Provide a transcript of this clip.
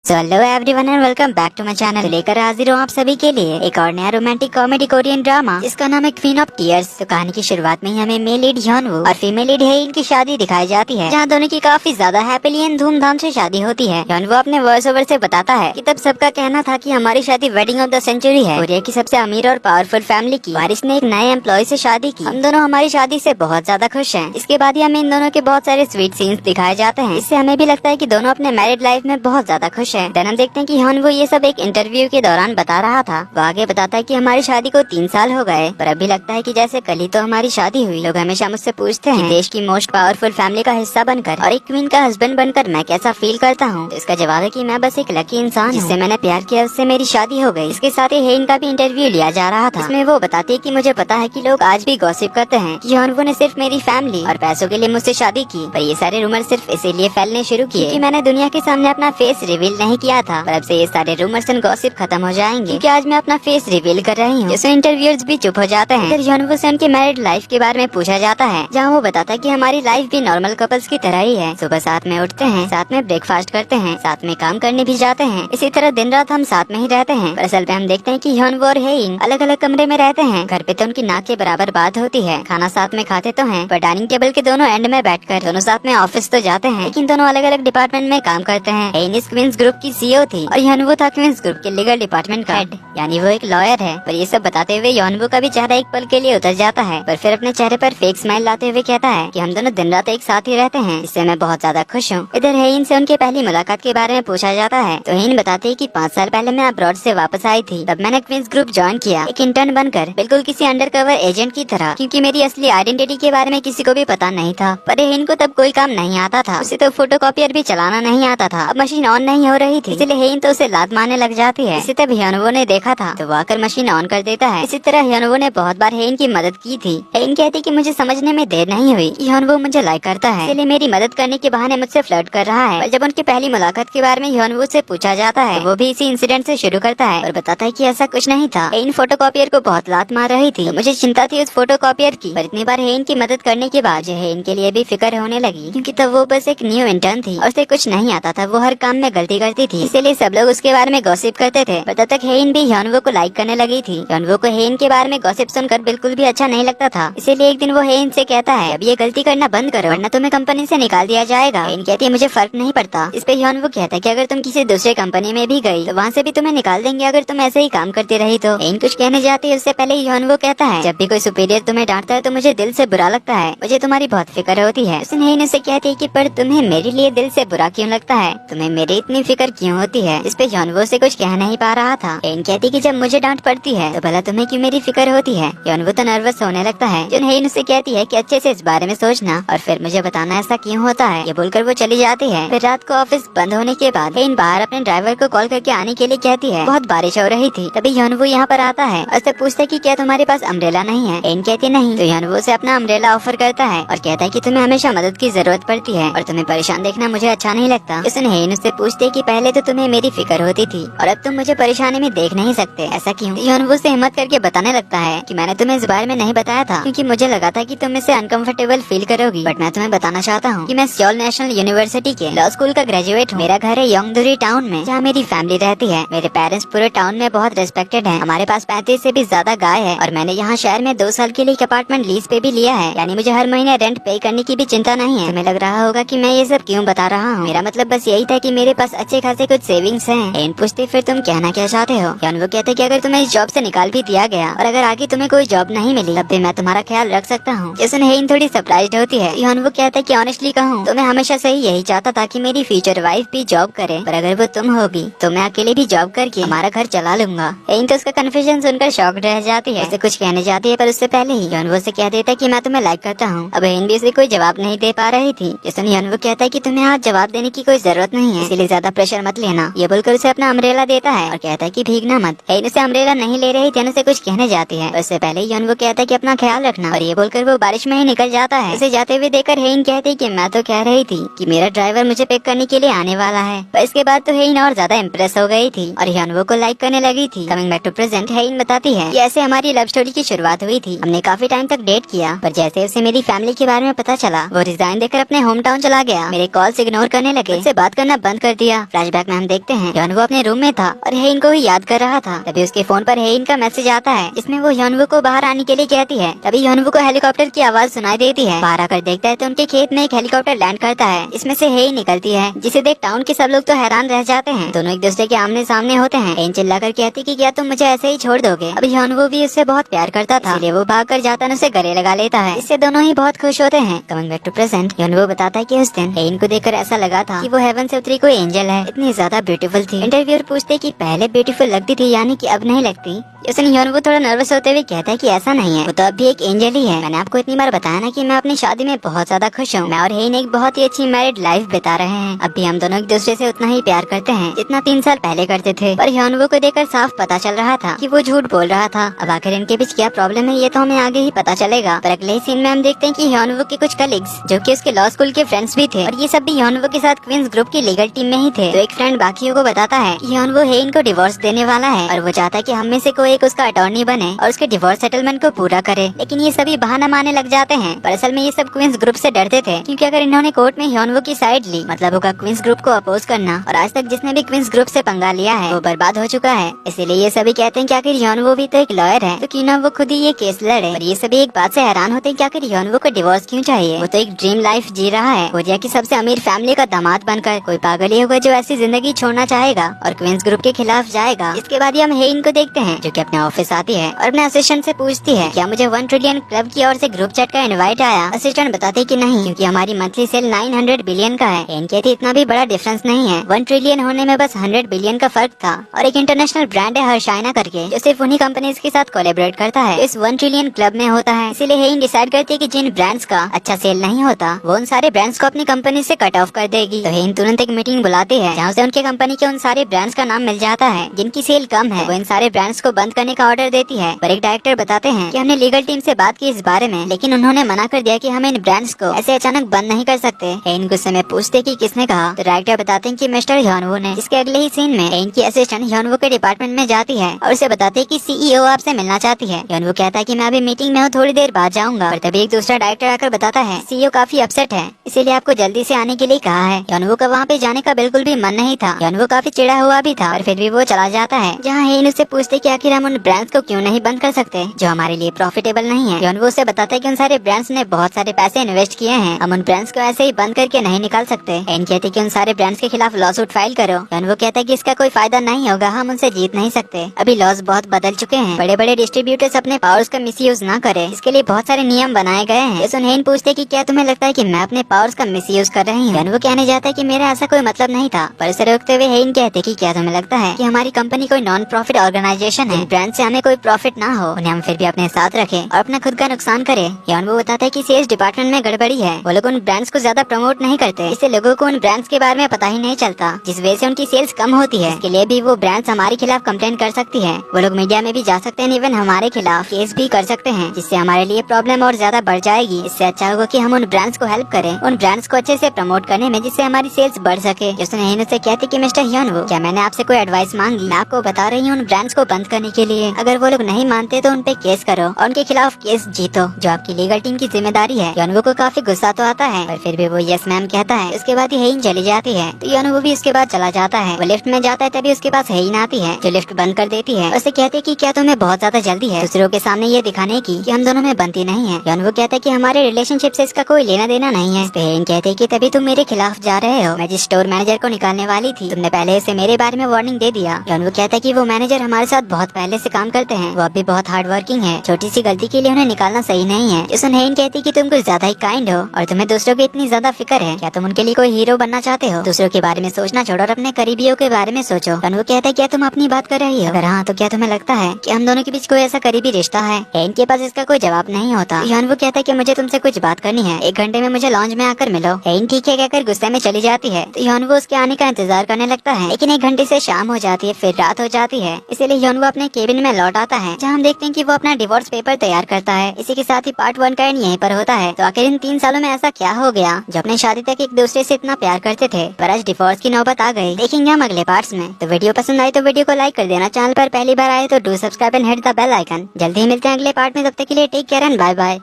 So hello everyone and welcome back to my channel. लेकर हाजिर हूँ आप सभी के लिए एक और नया रोमांटिक कॉमेडी कोरियन ड्रामा जिसका नाम है क्वीन ऑफ टीयर्स। तो कहानी की शुरुआत में ही हमें मेल लीड ह्योनवू और फीमेल लीड हेइन की शादी दिखाई जाती है, जहाँ दोनों की काफी ज्यादा हैप्पीली एंड धूमधाम से शादी होती है। ह्योनवू अपने वॉइस ओवर से बताता है कि तब सबका कहना था कि हमारी शादी वेडिंग ऑफ द सेंचुरी है। कोरिया की सबसे अमीर और पावरफुल फैमिली की वारिस ने एक नए एम्प्लॉय से शादी की। हम दोनों हमारी शादी से बहुत ज्यादा खुश हैं। इसके बाद ही हमें इन दोनों के बहुत सारे स्वीट सीन्स दिखाए जाते हैं। इससे हमें भी लगता है कि दोनों अपने मैरिड लाइफ में बहुत ज्यादा खुश हैं। देन हम देखते हैं कि ह्योनवू ये सब एक इंटरव्यू के दौरान बता रहा था। वो आगे बताता है कि हमारी शादी को 3 साल हो गए, पर अभी लगता है कि जैसे कल ही तो हमारी शादी हुई। लोग हमेशा मुझसे पूछते हैं कि देश की मोस्ट पावरफुल फैमिली का हिस्सा बनकर और एक क्वीन का हस्बैंड बनकर मैं कैसा फील करता हूँ। तो इसका जवाब है कि मैं बस एक लकी इंसान हूँ, जिससे मैंने प्यार किया, उससे मेरी शादी हो गई। इसके साथ ही हेइन का भी इंटरव्यू लिया जा रहा था। इसमें वो बताती है कि मुझे पता है कि लोग आज भी गॉसिप करते हैं कि ह्योनवू ने सिर्फ मेरी फैमिली और पैसों के लिए मुझसे शादी की, पर ये सारे रूमर सिर्फ इसीलिए फैलने शुरू किए कि मैंने दुनिया के सामने अपना फेस रिवील नहीं किया था। पर अब से ये सारे रूमर्स एंड गॉसिप खत्म हो जाएंगे, क्योंकि आज मैं अपना फेस रिवील कर रही हूँ। जिससे इंटरव्यूअर्स भी चुप हो जाते हैं। फिर ह्योनवू से उनके मैरिड लाइफ के बारे में पूछा जाता है, जहाँ वो बताता है कि हमारी लाइफ भी नॉर्मल कपल्स की तरह ही है। सुबह साथ में उठते हैं, साथ में ब्रेकफास्ट करते हैं, साथ में काम करने भी जाते हैं। इसी तरह दिन रात हम साथ में ही रहते हैं। पर असल में हम देखते हैं कि ह्योनवू और हेइन अलग अलग कमरे में रहते हैं। घर पे तो उनकी नाक के बराबर बात होती है, खाना साथ में खाते तो हैं, पर डाइनिंग टेबल के दोनों एंड में बैठकर दोनों साथ में ऑफिस तो जाते हैं, लेकिन दोनों अलग अलग डिपार्टमेंट में काम करते हैं। हेइन इस क्वींस ग्रुप की सीईओ थी और ह्योनवू था क्वींस ग्रुप के लीगल डिपार्टमेंट का हेड, यानी वो एक लॉयर है। पर ये सब बताते हुए ह्योनवू का भी चेहरा एक पल के लिए उतर जाता है, पर फिर अपने चेहरे पर फेक स्माइल लाते हुए कहता है कि हम दोनों दिन रात एक साथ ही रहते हैं, इससे मैं बहुत ज्यादा खुश हूँ। इधर हेइन से उनकी पहली मुलाकात के बारे में पूछा जाता है, तो हेइन बताती है कि 5 साल पहले मैं अब्रॉड से वापस आई थी। तब मैंने क्वींस ग्रुप ज्वाइन किया, एक इंटर्न बनकर, बिल्कुल किसी अंडरकवर एजेंट की तरह, क्योंकि मेरी असली आइडेंटिटी के बारे में किसी को भी पता नहीं था। पर हेइन को तब कोई काम नहीं आता था, उसे तो फोटोकॉपियर भी चलाना नहीं आता था। अब मशीन ऑन नहीं हो रही थी, इसलिए हेइन तो उसे लात मारने लग जाती है। इसे तब ह्योनवू ने देखा था, तो वो आकर मशीन ऑन कर देता है। इसी तरह ह्योनवू ने बहुत बार हेइन की मदद की थी। हेइन कहती कि मुझे समझने में देर नहीं हुई कि ह्योनवू मुझे लाइक करता है, इसलिए मेरी मदद करने के बहाने मुझसे फ्लर्ट कर रहा है। पर जब उनकी पहली मुलाकात के बारे में ह्योनवू से पूछा जाता है, वो भी इसी इंसिडेंट से शुरू करता है और बताता है कि ऐसा कुछ नहीं था। हेइन फोटोकॉपियर को बहुत लात मार रही थी, तो मुझे चिंता थी उस फोटोकॉपियर की। पर इतनी बार हेइन की मदद करने के बाद मुझे हेइन के लिए भी फिक्र होने लगी, क्योंकि तब वो बस एक न्यू इंटर्न थी और उसे कुछ नहीं आता था। वो हर काम में गलती करती थी, इसीलिए सब लोग उसके बारे में गॉसिप करते थे। पर तब तक हेइन भी ह्योनवू को लाइक करने लगी थी। ह्योनवू को हेइन के बारे में गॉसिप सुनकर बिल्कुल भी अच्छा नहीं लगता था, इसीलिए एक दिन वो हेइन से कहता है, अब ये गलती करना बंद करो वरना तुम्हें कंपनी से निकाल दिया जाएगा। हेइन कहती है मुझे फर्क नहीं पड़ता। इस पे ह्योनवू कहता है कि अगर तुम किसी दूसरे कंपनी में भी गई तो वहाँ से भी तुम्हें निकाल देंगे अगर तुम ऐसे ही काम करती रही तो। हेइन कुछ कहने जाती है उससे पहले ही ह्योनवू कहता है, जब भी कोई सुपीरियर तुम्हें डांटता है तो मुझे दिल से बुरा लगता है, मुझे तुम्हारी बहुत फिक्र होती है। उसने हेइन उसे कहती है कि पर तुम्हें मेरे लिए दिल से बुरा क्यों लगता है, तुम्हें मेरी इतनी फिक्र क्यों होती है। इस पे ह्योनवू से कुछ कह नहीं पा रहा था। हेइन कहती कि जब मुझे डांट पड़ती है तो भला तुम्हें क्यों मेरी फिक्र होती है। ह्योनवू तो नर्वस होने लगता है। जो हेइन उसे कहती है कि अच्छे से इस बारे में सोचना और फिर मुझे बताना ऐसा क्यों होता है। ये बोलकर वो चली जाती है। फिर रात को ऑफिस बंद होने के बाद हेइन बाहर अपने ड्राइवर को कॉल करके आने के लिए कहती है। बहुत बारिश हो रही थी, तभी ह्योनवू यहाँ पर आता है और उससे पूछता है कि क्या तुम्हारे पास अम्ब्रेला नहीं है। हेइन कहती नहीं, तो ह्योनवू से अपना अम्ब्रेला ऑफर करता है और कहता है कि तुम्हें हमेशा मदद की जरूरत पड़ती है और तुम्हें परेशान देखना मुझे अच्छा नहीं लगता। उसने हेइन उससे पूछती है कि पहले तो तुम्हें मेरी फिक्र होती थी और अब तुम मुझे परेशानी में देख नहीं सकते, ऐसा क्यों। ह्योनवू से हिम्मत करके बताने लगता है कि मैंने तुम्हें इस बारे में नहीं बताया था क्योंकि मुझे लगा था कि तुम इससे अनकंफर्टेबल फील करोगी, बट मैं तुम्हें बताना चाहता हूँ कि मैं सियोल नेशनल यूनिवर्सिटी के लॉ स्कूल का ग्रेजुएट हूँ। मेरा घर है योंगदुरी टाउन में, जहाँ मेरी फैमिली रहती है। मेरे पेरेंट्स पूरे टाउन में बहुत रिस्पेक्टेड हैं। हमारे पास 35 से भी ज्यादा गाय है और मैंने यहाँ शहर में 2 साल के लिए एक अपार्टमेंट लीज पे भी लिया है, यानी मुझे हर महीने रेंट पे करने की भी चिंता नहीं है। तुम्हें लग रहा होगा कि मैं ये सब क्यों बता रहा हूँ, मेरा मतलब बस यही था कि मेरे पास अच्छे खासे कुछ सेविंग्स हैं। हेइन पूछती फिर तुम कहना क्या चाहते हो। ह्योनवू कहते कि अगर तुम्हें इस जॉब से निकाल भी दिया गया और अगर आगे तुम्हें कोई जॉब नहीं मिली तब भी मैं तुम्हारा ख्याल रख सकता हूँ। जिससे हेइन थोड़ी सरप्राइज्ड होती है। ह्योनवू कहता है कि ऑनेस्टली कहूँ तो मैं हमेशा से ही यही चाहता था कि मेरी फ्यूचर वाइफ भी जॉब करे, पर अगर वो तुम होगी तो मैं अकेले भी जॉब करके हमारा घर चला लूंगा। हेइन तो उसका कन्फ्यूजन सुनकर शॉक्ड रह जाती है। उसे कुछ कहने जाती है पर उससे पहले ही ह्योनवू से कह देता है कि मैं तुम्हें लाइक करता हूँ। अब हेइन भी उसे कोई जवाब नहीं दे पा रही थी। जिससे ह्योनवू कहता है कि तुम्हें आज जवाब देने की कोई जरूरत नहीं है, इसीलिए ज्यादा प्रेशर मत लेना। ये बोलकर उसे अपना अम्ब्रेला देता है और कहता है कि भीगना मत। हेइन उसे अम्ब्रेला नहीं ले रही थी, उसे कुछ कहने जाती है। उससे पहले ह्योनवू कहता है कि अपना ख्याल रखना और ये बोलकर वो बारिश में ही निकल जाता है। उसे जाते हुए देखकर हेइन कहती है कि मैं तो कह रही थी कि मेरा ड्राइवर मुझे पिक करने के लिए आने वाला है। पर इसके बाद तो हेइन और ज्यादा इम्प्रेस हो गई थी और ह्योनवू को लाइक करने लगी थी। कमिंग बैक टू प्रेजेंट, हेइन बताती है कि ऐसे हमारी लव स्टोरी की शुरुआत हुई थी। हमने काफी टाइम तक डेट किया, पर जैसे उसे मेरी फैमिली के बारे में पता चला वो रिजाइन देकर अपने होम टाउन चला गया। मेरे कॉल्स इग्नोर करने लगे, उससे बात करना बंद कर दिया। फ्लैशबैक में हम देखते हैं यॉनवो अपने रूम में था और हेइन को ही याद कर रहा था। तभी उसके फोन पर हेइन का मैसेज आता है जिसमें वो यॉनवो को बाहर आने के लिए कहती है। तभी यॉनवो को हेलीकॉप्टर की आवाज सुनाई देती है। बाहर आकर देखता है तो उनके खेत में एक हेलीकॉप्टर लैंड करता है। इसमें से हेइन निकलती है जिसे देख टाउन के सब लोग तो हैरान रह जाते हैं। दोनों एक दूसरे के आमने सामने होते हैं। हेइन चिल्लाकर कहती कि क्या तुम मुझे ऐसे ही छोड़ दोगे। अब यॉनवो भी उससे बहुत प्यार करता था, इसलिए वो भाग कर जाता है उसे गले लगा लेता है। इससे दोनों ही बहुत खुश होते हैं। कमिंग बैक टू प्रेजेंट, यॉनवो बताता है कि उस दिन हेइन को देखकर ऐसा लगा था कि वो हेवन से उतरी कोई एंजल है, इतनी ज्यादा ब्यूटीफुल थी। इंटरव्यूअर पूछते कि पहले ब्यूटीफुल लगती थी यानी कि अब नहीं लगती। उसने यॉनवो थोड़ा नर्वस होते हुए कहता है कि ऐसा नहीं है, वो तो अब भी एक एंजल ही है। मैंने आपको इतनी बार बताया ना कि मैं अपनी शादी में बहुत ज्यादा खुश हूँ। मैं और हेइन एक बहुत ही अच्छी मैरिड लाइफ बिता रहे हैं। अब भी हम दोनों एक दूसरे से उतना ही प्यार करते हैं जितना 3 साल पहले करते थे। पर यॉनवो को देखकर साफ पता चल रहा था कि वो झूठ बोल रहा था। अब आखिर इनके बीच क्या प्रॉब्लम है ये तो हमें आगे ही पता चलेगा। पर अगले ही सीन में हम देखते हैं कि यॉनवो के कुछ कलीग्स जो कि उसके लॉ स्कूल के फ्रेंड्स भी थे और ये सब भी यॉनवो के साथ क्वींस ग्रुप की लीगल टीम में ही थे। तो एक फ्रेंड बाकियों को बताता है कि यॉनवो हेइन को डिवोर्स देने वाला है और वो चाहता है कि हम में से कोई एक उसका अटॉर्नी बने और उसके डिवोर्स सेटलमेंट को पूरा करे। लेकिन ये सभी बहाना मारने लग जाते हैं। पर असल में ये सब क्वींस ग्रुप से डरते थे क्योंकि अगर इन्होंने कोर्ट में यॉनवो की साइड ली मतलब होगा क्वींस ग्रुप को अपोज करना। और आज तक जिसने भी क्वींस ग्रुप से पंगा लिया है वो बर्बाद हो चुका है। इसीलिए ये सभी कहते हैं कि आखिर यॉनवो भी तो एक लॉयर है तो क्यों ना वो खुद ही ये केस लड़े। और ये सभी एक बात से हैरान होते हैं कि आखिर यॉनवो को डिवोर्स क्यों चाहिए। वो तो एक ड्रीम लाइफ जी रहा है, कोरिया की सबसे अमीर फैमिली का दामाद बनकर। कोई पागल ही होगा जो ऐसी जिंदगी छोड़ना चाहेगा और क्वींस ग्रुप के खिलाफ जाएगा। इसके बाद हम हेइन को देखते हैं जो कि अपने ऑफिस आती है और अपने असिस्टेंट से पूछती है क्या मुझे 1 ट्रिलियन क्लब की ओर से ग्रुप चैट का इनवाइट आया। असिस्टेंट बताते कि नहीं क्योंकि हमारी मंथली सेल 900 बिलियन का है। हेइन कहती इतना भी बड़ा डिफरेंस नहीं है, 1 ट्रिलियन होने में बस 100 बिलियन का फर्क था। और एक इंटरनेशनल ब्रांड है हर्षाइना करके जो सिर्फ उन्हीं कंपनीज के साथ कोलैबोरेट करता है, इस 1 ट्रिलियन क्लब में होता है। इसीलिए हेइन डिसाइड करती है कि जिन ब्रांड्स का अच्छा सेल नहीं होता वो उन सारे ब्रांड्स को अपनी कंपनी से कट ऑफ कर देगी। तो हेइन तुरंत एक मीटिंग बुलाती है जहाँ से उनके कंपनी के उन सारे ब्रांड्स का नाम मिल जाता है जिनकी सेल कम है। वो इन सारे ब्रांड्स को बंद करने का ऑर्डर देती है। पर एक डायरेक्टर बताते हैं कि हमने लीगल टीम से बात की इस बारे में, लेकिन उन्होंने मना कर दिया कि हम इन ब्रांड्स को ऐसे अचानक बंद नहीं कर सकते। हेइन गुस्से में पूछते कि किसने कहा। तो डायरेक्टर बताते हैं कि मिस्टर यॉनवो ने। इसके अगले ही सीन में हेइन की असिस्टेंट यॉनवो के डिपार्टमेंट में जाती है और उसे बताते हैं कि सीईओ आपसे मिलना चाहती है। यॉनवो कहता है कि मैं अभी मीटिंग में हूँ, थोड़ी देर बाद जाऊंगा। पर तभी एक दूसरा डायरेक्टर आकर बताता है सीईओ काफी अपसेट है इसीलिए आपको जल्दी से आने के लिए कहा है। यॉनवो का वहाँ पे जाने का बिल्कुल भी मन नहीं था। यॉनवो काफी चिढ़ा हुआ भी था और फिर भी वो चला जाता है। जहाँ हेइन उससे पूछते कि आखिर हम उन ब्रांड्स को क्यों नहीं बंद कर सकते जो हमारे लिए प्रॉफिटेबल नहीं है। यॉनवो से बताता है कि उन सारे ब्रांड्स ने बहुत सारे पैसे इन्वेस्ट किए हैं, हम उन ब्रांड्स को ऐसे ही बंद करके नहीं निकाल सकते। हेइन कहती कि उन सारे ब्रांड्स के खिलाफ लॉ सूट फाइल करो। यॉनवो कहता है कि इसका कोई फायदा नहीं होगा, हम उनसे जीत नहीं सकते। अभी लॉज बहुत बदल चुके हैं, बड़े बड़े डिस्ट्रीब्यूटर्स अपने पावर्स का मिसयूज ना करें, इसके लिए बहुत सारे नियम बनाए गए हैं। सुन हेइन पूछते कि क्या तुम्हें लगता है कि मैं अपने पावर्स का मिसयूज कर रही हूँ। यॉनवो कहने जाता है कि मेरा ऐसा कोई मतलब नहीं था। पर उसे रोकते हुए हेइन कहते कि क्या तुम्हें लगता है कि हमारी कंपनी कोई नॉन प्रॉफिट ऑर्गेनाइजेशन है, ब्रांड से हमें कोई प्रॉफिट ना हो उन्हें हम फिर भी अपने साथ रखें और अपना खुद का नुकसान करें। यॉनवो बताता है कि सेल्स डिपार्टमेंट में गड़बड़ी है, वो लोग उन ब्रांड्स को ज्यादा प्रमोट नहीं करते, इससे लोगों को उन ब्रांड्स के बारे में पता ही नहीं चलता, जिस वजह से उनकी सेल्स कम होती है। इसके लिए भी वो ब्रांड्स हमारे खिलाफ कंप्लेंट कर सकती है। वो लोग मीडिया में भी जा सकते हैं, इवन हमारे खिलाफ केस भी कर सकते हैं, जिससे हमारे लिए प्रॉब्लम और ज्यादा बढ़ जाएगी। इससे अच्छा होगा कि हम उन ब्रांड्स को हेल्प करें, उन ब्रांड्स को अच्छे से प्रमोट करने में, जिससे हमारी सेल्स बढ़ सके। जिसने हेइन से कहती कि मिस्टर यॉनवो क्या मैंने आपसे कोई एडवाइस मांगी, मैं आपको बता रही हूँ उन ब्रांड्स को बंद करने के लिए। अगर वो लोग नहीं मानते तो उन पे केस करो और उनके खिलाफ केस जीतो, जो आपकी लीगल टीम की जिम्मेदारी है। यॉनवो को काफी गुस्सा तो आता है पर फिर भी वो यस मैम कहता है। उसके बाद हेइन चली जाती है तो यॉनवो भी उसके बाद चला जाता है। वो लिफ्ट में जाता है तभी उसके पास हेइन आती है जो लिफ्ट बंद कर देती है। उससे कहती है कि क्या तुम्हें बहुत ज्यादा जल्दी है दूसरों के सामने ये दिखाने की कि हम दोनों में बनती नहीं है। यॉनवो कहता है कि हमारे रिलेशनशिप से इसका कोई लेना देना नहीं है। हेइन कहते हैं कि तभी तुम मेरे खिलाफ जा रहे हो, मैं जिस स्टोर मैनेजर को निकालने वाली थी तुमने पहले से मेरे बारे में वार्निंग दे दिया। यॉनवो कहता है कि वो मैनेजर हमारे साथ बहुत पहले से काम करते हैं, वो अभी बहुत हार्ड वर्किंग है, छोटी सी गलती के लिए उन्हें निकालना सही नहीं है। जिसने हेइन कहती कि तुम कुछ ज्यादा ही काइंड हो और तुम्हें दूसरों की इतनी ज्यादा फिक्र है, क्या तुम उनके लिए कोई हीरो बनना चाहते हो? दूसरों के बारे में सोचना छोड़ो और अपने करीबियों के बारे में सोचो। यॉनवो कहता है क्या तुम अपनी बात कर रही हो? अगर हाँ तो क्या तुम्हें लगता है कि हम दोनों के बीच कोई ऐसा करीबी रिश्ता है? हेइन के पास इसका कोई जवाब नहीं होता। यॉनवो कहता है कि मुझे तुमसे कुछ बात करनी है, 1 घंटे में मुझे लॉन्ज में आकर मिलो। हेइन ठीक है कहकर गुस्से में चली जाती है तो यॉनवो उसके आने का इंतजार करने लगता है, लेकिन 1 घंटे से शाम हो जाती है, फिर रात हो जाती है। इसीलिए यॉनवो अपने केबिन में लौट आता है जहाँ हम देखते हैं कि वो अपना डिवोर्स पेपर तैयार करता है। इसी के साथ ही पार्ट 1 का एंड यहीं पर होता है। तो आखिर इन 3 सालों में ऐसा क्या हो गया जो अपने शादी तक एक दूसरे से इतना प्यार करते थे पर आज डिवोर्स की नौबत आ गई? देखेंगे हम अगले पार्ट्स में। तो वीडियो पसंद आई तो वीडियो को लाइक कर देना, चैनल पर पहली बार आए तो do subscribe and hit the bell icon. जल्दी ही मिलते हैं अगले पार्ट में, तब तक के लिए take care and bye bye.